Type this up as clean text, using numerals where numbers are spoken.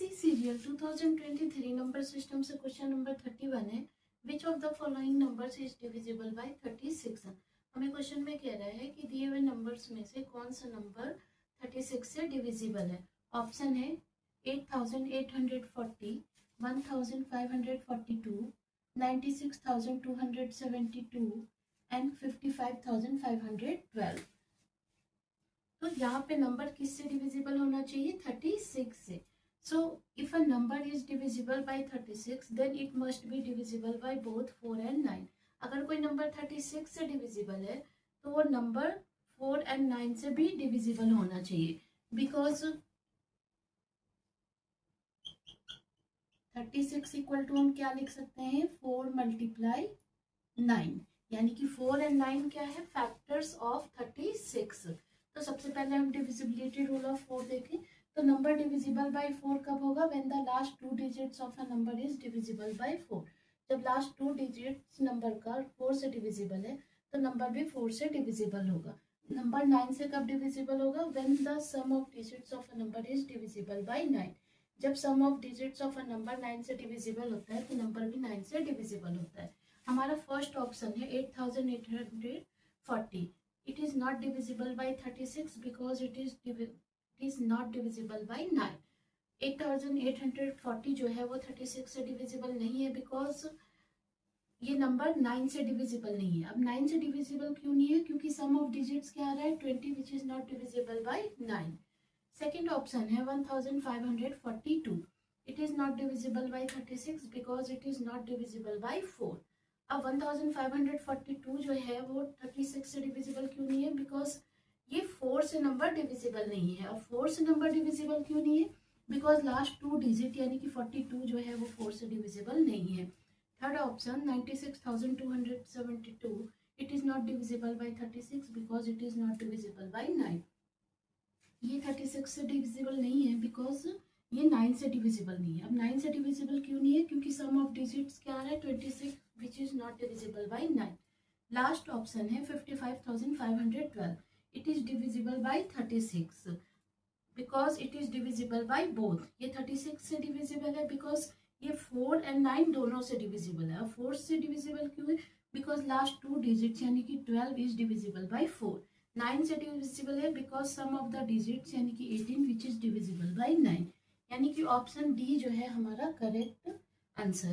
SSC serial 2023 number system से question number 31 है। Which of the following numbers is divisible by 36। हमें question में कह रहा है कि दिए हुए नंबर्स में से कौन सा नंबर 36 से डिविजिबल है। ऑप्शन है 8840, 1542, 96272 एंड 55512। तो यहाँ पे नंबर किससे डिविजिबल होना चाहिए? 36 से। So if a number is divisible by 36 then it must be divisible by both 4 and 9। अगर कोई नंबर 36 से डिविजिबल है तो वो नंबर 4 एंड 9 से भी डिविजिबल होना चाहिए, बिकॉज 36 इक्वल टू हम क्या लिख सकते हैं? 4 मल्टीप्लाई 9, यानी कि 4 एंड 9 क्या है? Factors of 36। तो सबसे पहले हम डिविजिबिलिटी रूल ऑफ 4 देखें। तो नंबर डिविजिबल बाय 4 कब होगा? When the last 2 digits of a number is divisible bye 4। जब लास्ट 2 डिजिट्स नंबर का 4 से डिविजिबल है तो नंबर भी 4 से डिविजिबल होगा। नंबर 9 से कब डिविजिबल होगा? When the sum of digits of a number is divisible by 9। जब sum of digits of a number 9 से डिविजिबल होता है तो नंबर भी 9 से डिविजिबल होता है। हमारा फर्स्ट ऑप्शन है 8840। It is not divisible by 36 because it is not divisible by 9। 8840 जो है वो 36 से डिविजिबल नहीं है बिकॉज ये नंबर 9 से डिविजिबल नहीं है। अब 9 से डिविजिबल क्यों नहीं है? क्योंकि सम ऑफ डिजिट्स क्या आ रहा है? 20 which is not divisible by 9। Second option है 1542। It is not divisible by 36 because it is not divisible by 4। अब 1542 जो है वो 36 से डिविजिबल क्यों नहीं है? बिकॉज ये 4 से नंबर डिविजिबल नहीं है। अब 4 से नंबर डिविजिबल क्यों नहीं है? बिकॉज लास्ट 2 डिजिट यानी कि 42 जो है वो 4 से डिविजिबल नहीं है। Third option 96272, it is not divisible by 36 because it is not divisible by 9। ये 36 से डिविजिबल नहीं है बिकॉज ये 9 से डिविजिबल नहीं है। अब 9 से डिविजिबल क्यों नहीं है? क्योंकि सम ऑफ डिजिट्स क्या आ रहा है? 26 which is not divisible by 9। Last option है 55512। It is divisible by 36 because it is divisible by both. ये 36 से डिविजिबल है बिकॉज ये 4 एंड 9 दोनों से डिविजिबल है। अब 4 से डिविजिबल क्यों है? बिकॉज लास्ट 2 डिजिट्स यानी कि 12 इज डिविजिबल बाय 4। 9 से डिविजिबल है because sum of the digits यानी कि 18 विच इज डिविजिबल बाय 9। यानी कि ऑप्शन डी जो है हमारा करेक्ट आंसर।